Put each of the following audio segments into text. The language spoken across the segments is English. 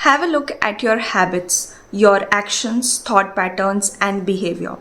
Have a look at your habits, your actions, thought patterns, and behavior.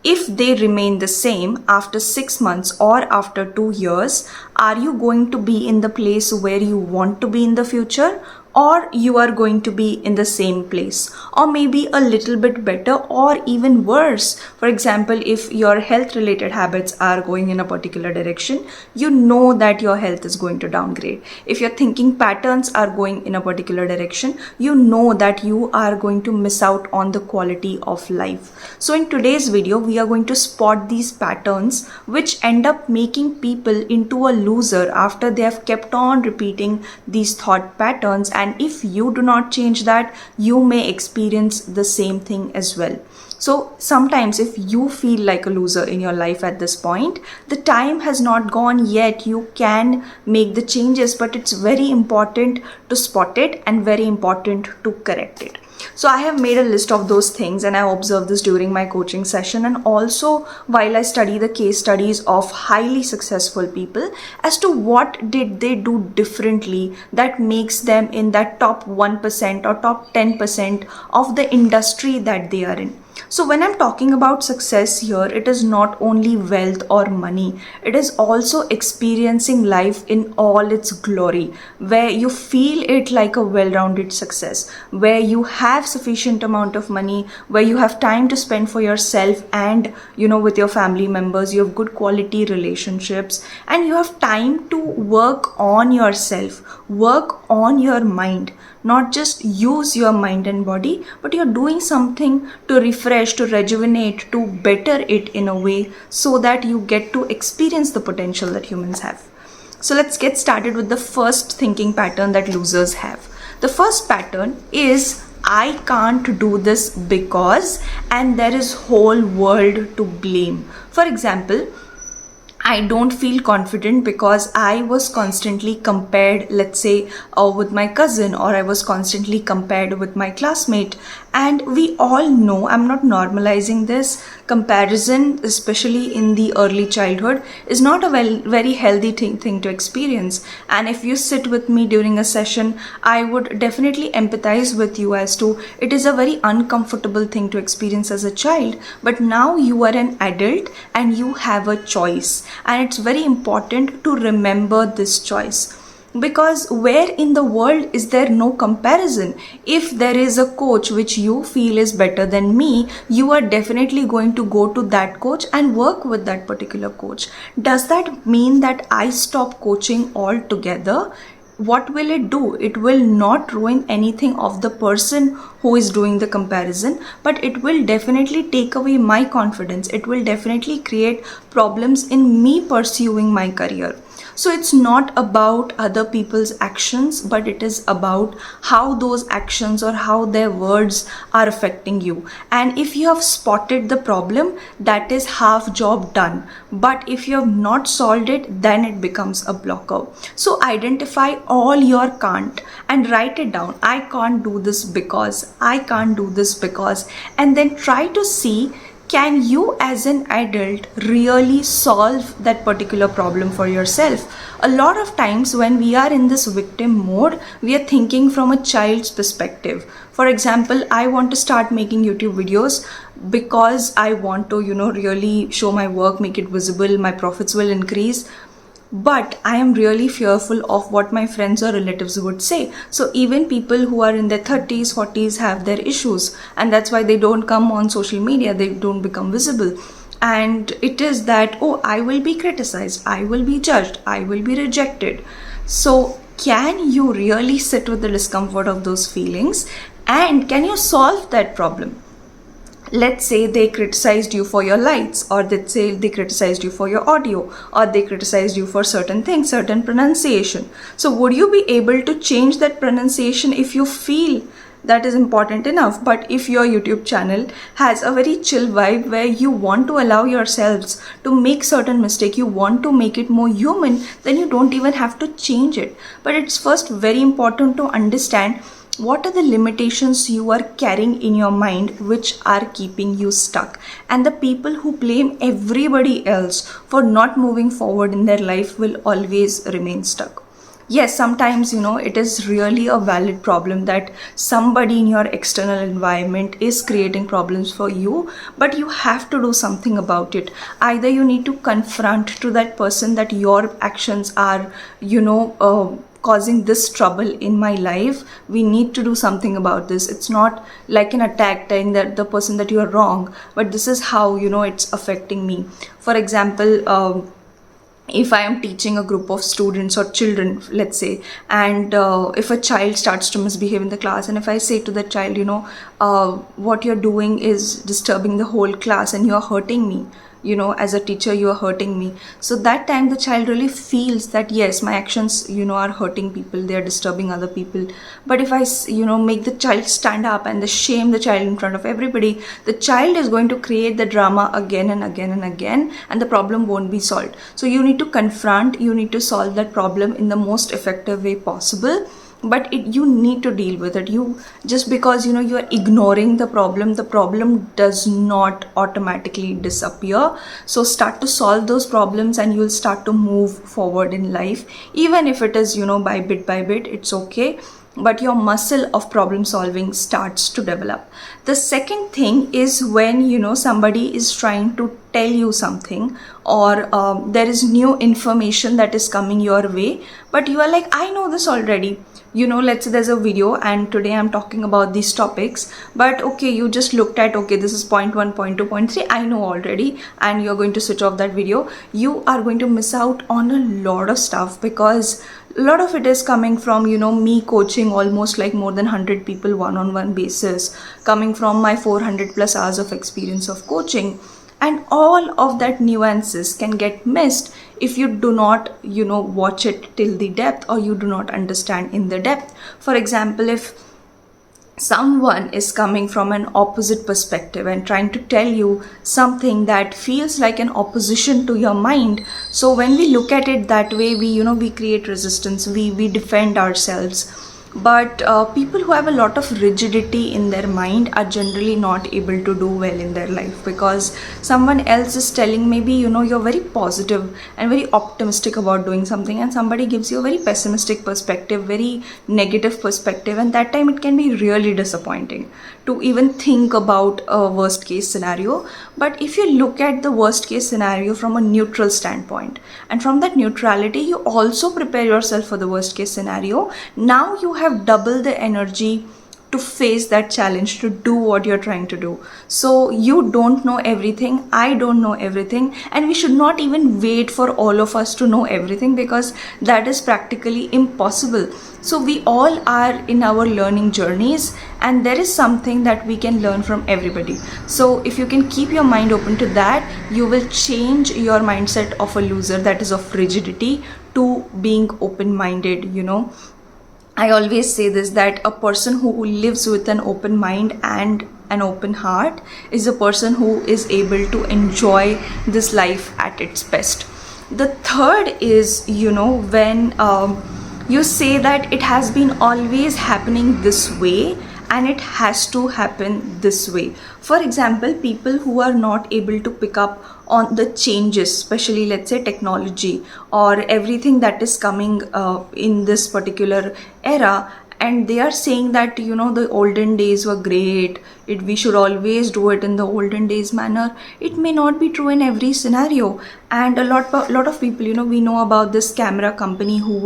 If they remain the same after 6 months or after 2 years, are you going to be in the place where you want to be in the future? Or you are going to be in the same place, or maybe a little bit better or even worse. For example, if your health related habits are going in a particular direction, you know that your health is going to downgrade. If your thinking patterns are going in a particular direction, you know that you are going to miss out on the quality of life. So in today's video, we are going to spot these patterns which end up making people into a loser after they have kept on repeating these thought patterns, and if you do not change that, you may experience the same thing as well. So sometimes if you feel like a loser in your life at this point, the time has not gone yet. You can make the changes, but it's very important to spot it and very important to correct it. So I have made a list of those things, and I observed this during my coaching session and also while I study the case studies of highly successful people as to what did they do differently that makes them in that top 1% or top 10% of the industry that they are in. So when I'm talking about success here, it is not only wealth or money, it is also experiencing life in all its glory, where you feel it like a well-rounded success, where you have sufficient amount of money, where you have time to spend for yourself and with your family members, you have good quality relationships, and you have time to work on yourself, work on your mind. Not just use your mind and body, but you're doing something to refresh, to rejuvenate, to better it in a way so that you get to experience the potential that humans have. So let's get started with the first thinking pattern that losers have. The first pattern is I can't do this because, and there is whole world to blame. For example, I don't feel confident because I was constantly compared, let's say, with my cousin, or I was constantly compared with my classmate. And we all know, I'm not normalizing this, comparison, especially in the early childhood, is not a very healthy thing to experience. And if you sit with me during a session, I would definitely empathize with you as to it is a very uncomfortable thing to experience as a child. But now you are an adult and you have a choice. And it's very important to remember this choice. Because where in the world is there no comparison? If there is a coach which you feel is better than me, you are definitely going to go to that coach and work with that particular coach. Does that mean that I stop coaching altogether? What will it do? It will not ruin anything of the person who is doing the comparison, but it will definitely take away my confidence. It will definitely create problems in me pursuing my career. So it's not about other people's actions, but it is about how those actions or how their words are affecting you. And if you have spotted the problem, that is half job done. But if you have not solved it, then it becomes a blocker. So identify all your can't and write it down. I can't do this because, I can't do this because, and then try to see, can you as an adult really solve that particular problem for yourself? A lot of times when we are in this victim mode, we are thinking from a child's perspective. For example, I want to start making YouTube videos because I want to, really show my work, make it visible, my profits will increase. But I am really fearful of what my friends or relatives would say. So even people who are in their 30s, 40s have their issues, and that's why they don't come on social media, they don't become visible. And it is that, oh, I will be criticized, I will be judged, I will be rejected. So can you really sit with the discomfort of those feelings, and can you solve that problem? Let's say they criticized you for your lights, or let's say they criticized you for your audio, or they criticized you for certain things, certain pronunciation. So would you be able to change that pronunciation if you feel that is important enough? But if your YouTube channel has a very chill vibe where you want to allow yourselves to make certain mistake, you want to make it more human, then you don't even have to change it. But it's first very important to understand what are the limitations you are carrying in your mind which are keeping you stuck. And the people who blame everybody else for not moving forward in their life will always remain stuck. Yes, sometimes, it is really a valid problem that somebody in your external environment is creating problems for you, but you have to do something about it. Either you need to confront to that person that your actions are, causing this trouble in my life. We need to do something about this. It's not like an attack telling that the person that you are wrong, but this is how, it's affecting me. For example, if I am teaching a group of students or children, let's say, and if a child starts to misbehave in the class, and if I say to the child, what you're doing is disturbing the whole class and you're hurting me, as a teacher, you are hurting me. So that time the child really feels that yes, my actions, are hurting people, they are disturbing other people. But if I, make the child stand up and shame the child in front of everybody, the child is going to create the drama again and again and again, and the problem won't be solved. So you need to confront, you need to solve that problem in the most effective way possible. But you need to deal with it. You just because you are ignoring the problem does not automatically disappear. So start to solve those problems and you'll start to move forward in life, even if it is by bit, it's okay, but your muscle of problem solving starts to develop. The second thing is when somebody is trying to tell you something, or there is new information that is coming your way, but you are like, I know this already. Let's say there's a video and today I'm talking about these topics, but okay, you just looked at, okay, this is point 1, point 2, point 3, I know already, and you're going to switch off that video. You are going to miss out on a lot of stuff, because a lot of it is coming from me coaching almost like more than 100 people one-on-one basis, coming from my 400 plus hours of experience of coaching. And all of that nuances can get missed if you do not watch it till the depth, or you do not understand in the depth. For example, if someone is coming from an opposite perspective and trying to tell you something that feels like an opposition to your mind, so when we look at it that way, we create resistance, we defend ourselves. But people who have a lot of rigidity in their mind are generally not able to do well in their life, because someone else is telling, maybe you're very positive and very optimistic about doing something, and somebody gives you a very pessimistic perspective, very negative perspective, and that time it can be really disappointing to even think about a worst case scenario. But if you look at the worst case scenario from a neutral standpoint, and from that neutrality you also prepare yourself for the worst case scenario, now you have double the energy to face that challenge, to do what you're trying to do. So you don't know everything, I don't know everything, and we should not even wait for all of us to know everything, because that is practically impossible. So we all are in our learning journeys, and there is something that we can learn from everybody. So if you can keep your mind open to that, you will change your mindset of a loser, that is of rigidity, to being open-minded. I always say this, that a person who lives with an open mind and an open heart is a person who is able to enjoy this life at its best. The third is, when you say that it has been always happening this way and it has to happen this way. For example, people who are not able to pick up on the changes, especially let's say technology or everything that is coming in this particular era, and they are saying that the olden days were great, we should always do it in the olden days manner. It may not be true in every scenario, and a lot of people, we know about this camera company who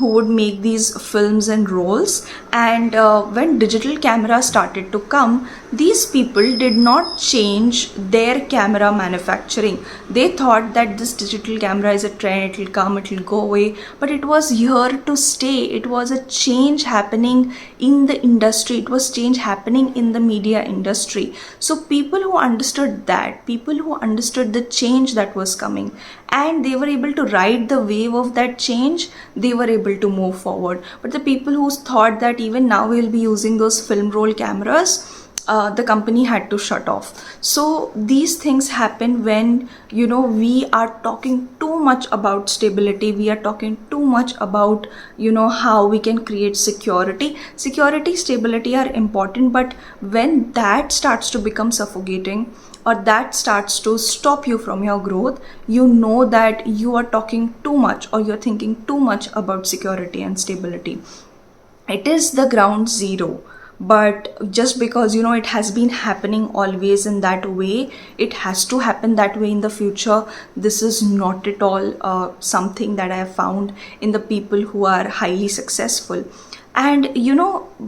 would make these films and rolls, and when digital camera started to come, these people did not change their camera manufacturing. They thought that this digital camera is a trend, it will come, it will go away, but it was here to stay. It was a change happening in the industry, it was change happening in the media industry. So people who understood that, people who understood the change that was coming, and they were able to ride the wave of that change, they were able to move forward. But the people who thought that even now we'll be using those film roll cameras, the company had to shut off. So these things happen when we are talking too much about stability, we are talking too much about how we can create security. Stability are important, but when that starts to become suffocating, or that starts to stop you from your growth, you know that you are talking too much or you're thinking too much about security and stability. It is the ground zero, but just because it has been happening always in that way, it has to happen that way in the future. This is not at all something that I have found in the people who are highly successful. And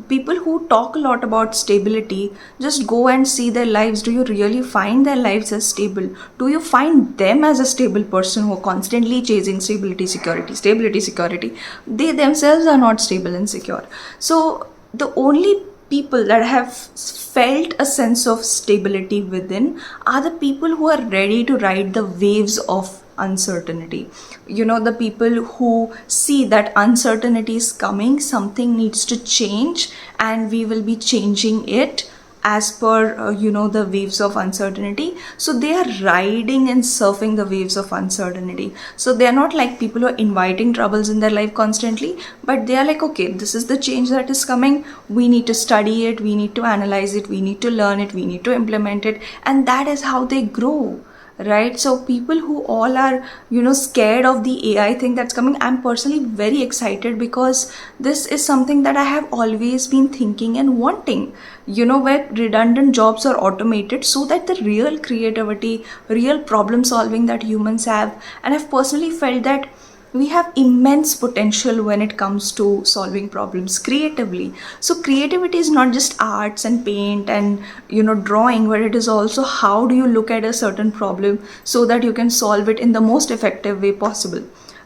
people who talk a lot about stability, just go and see their lives. Do you really find their lives as stable? Do you find them as a stable person who are constantly chasing stability, security, stability, security? They themselves are not stable and secure. So the only people that have felt a sense of stability within are the people who are ready to ride the waves of uncertainty. The people who see that uncertainty is coming, something needs to change, and we will be changing it as per the waves of uncertainty. So they are riding and surfing the waves of uncertainty. So they are not like people who are inviting troubles in their life constantly, but they are like, okay, this is the change that is coming, we need to study it, we need to analyze it, we need to learn it, we need to implement it, and that is how they grow. Right? So people who all are scared of the AI thing that's coming, I'm personally very excited, because this is something that I have always been thinking and wanting, where redundant jobs are automated so that the real creativity, real problem solving that humans have. And I've personally felt that we have immense potential when it comes to solving problems creatively. So creativity is not just arts and paint and drawing, but it is also how do you look at a certain problem so that you can solve it in the most effective way possible.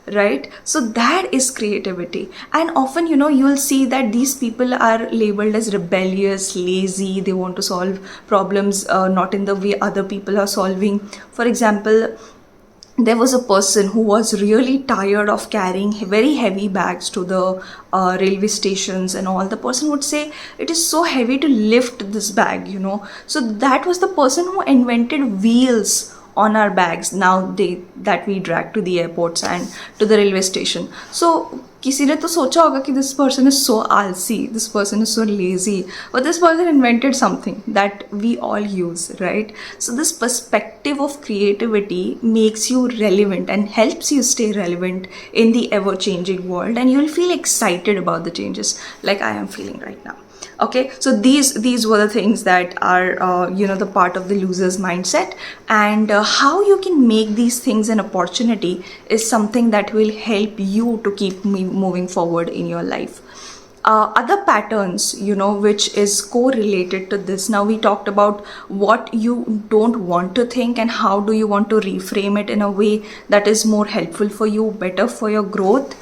Right? So that is creativity. And often you will see that these people are labeled as rebellious, lazy, they want to solve problems not in the way other people are solving. For example, there was a person who was really tired of carrying very heavy bags to the railway stations and all. The person would say, it is so heavy to lift this bag. So that was the person who invented wheels on our bags that we drag to the airports and to the railway station. So किसी ने तो सोचा होगा कि this person is so आलसी, this person is so lazy, but this person invented something that we all use, right? So this perspective of creativity makes you relevant and helps you stay relevant in the ever-changing world, and you'll feel excited about the changes like I am feeling right now. Okay, so these were the things that are the part of the loser's mindset, and how you can make these things an opportunity is something that will help you to keep moving forward in your life. Other patterns, which is correlated to this. Now we talked about what you don't want to think and how do you want to reframe it in a way that is more helpful for you, better for your growth.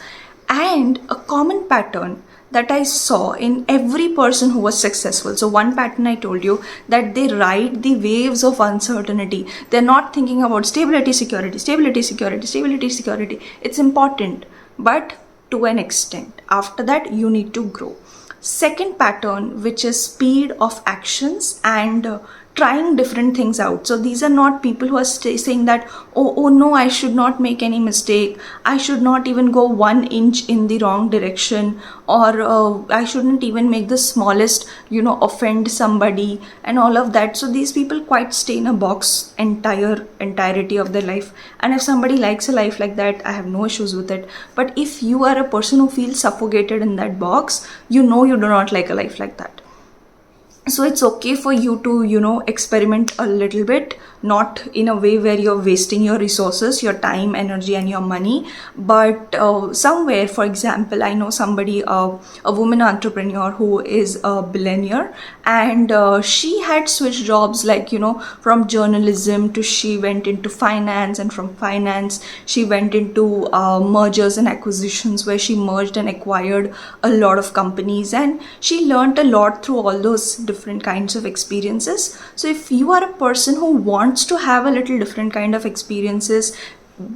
And a common pattern that I saw in every person who was successful. So one pattern I told you, that they ride the waves of uncertainty. They're not thinking about stability, security, stability, security, stability, security. It's important, but to an extent. After that, you need to grow. Second pattern, which is speed of actions and trying different things out. So these are not people who are saying that, oh no, I should not make any mistake, I should not even go 1 inch in the wrong direction, or I shouldn't even make the smallest offend somebody and all of that. So these people quite stay in a box entirety of their life, and if somebody likes a life like that, I have no issues with it. But if you are a person who feels suffocated in that box, you do not like a life like that. So it's okay for you to experiment a little bit, not in a way where you're wasting your resources, your time, energy, and your money, but somewhere. For example, I know somebody, a woman entrepreneur who is a billionaire, and she had switched jobs, like from journalism to she went into finance, and from finance she went into mergers and acquisitions, where she merged and acquired a lot of companies, and she learned a lot through all those different kinds of experiences. So if you are a person who wants to have a little different kind of experiences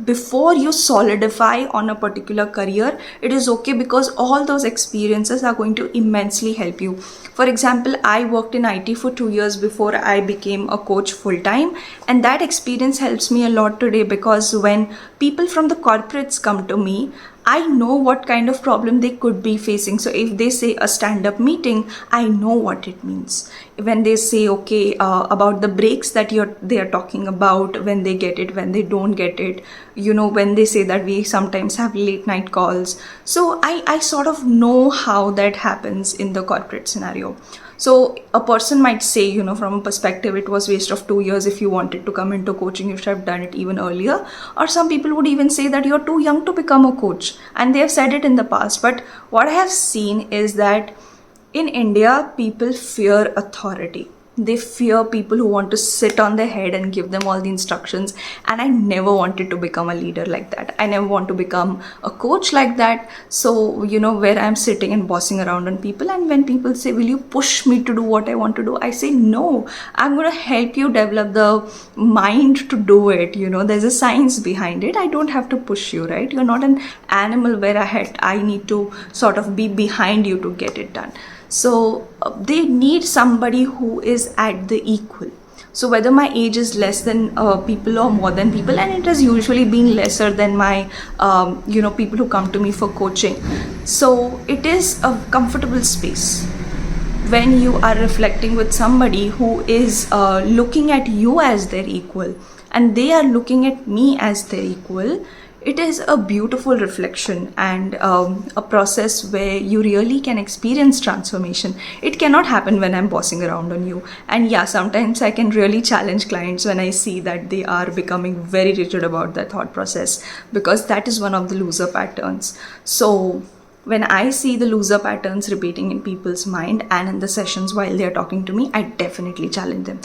before you solidify on a particular career, it is okay, because all those experiences are going to immensely help you. For example, I worked in IT for 2 years before I became a coach full-time, and that experience helps me a lot today, because when people from the corporates come to me, I know what kind of problem they could be facing. So if they say a stand-up meeting, I know what it means. When they say, okay, about the breaks that they are talking about, when they get it, when they don't get it, when they say that we sometimes have late night calls. So I sort of know how that happens in the corporate scenario. So a person might say, from a perspective, it was waste of 2 years. If you wanted to come into coaching, you should have done it even earlier. Or some people would even say that you're too young to become a coach. And they have said it in the past. But what I have seen is that in India, people fear authority. They fear people who want to sit on their head and give them all the instructions. And I never wanted to become a leader like that. I never want to become a coach like that. So, where I'm sitting and bossing around on people, and when people say, will you push me to do what I want to do? I say, no, I'm going to help you develop the mind to do it. There's a science behind it. I don't have to push you, right? You're not an animal where I need to sort of be behind you to get it done. So they need somebody who is at the equal. So whether my age is less than people or more than people, and it has usually been lesser than my, people who come to me for coaching. So it is a comfortable space. When you are reflecting with somebody who is looking at you as their equal, and they are looking at me as their equal, it is a beautiful reflection and a process where you really can experience transformation. It cannot happen when I'm bossing around on you. And yeah, sometimes I can really challenge clients when I see that they are becoming very rigid about their thought process, because that is one of the loser patterns. So when I see the loser patterns repeating in people's mind and in the sessions while they are talking to me, I definitely challenge them.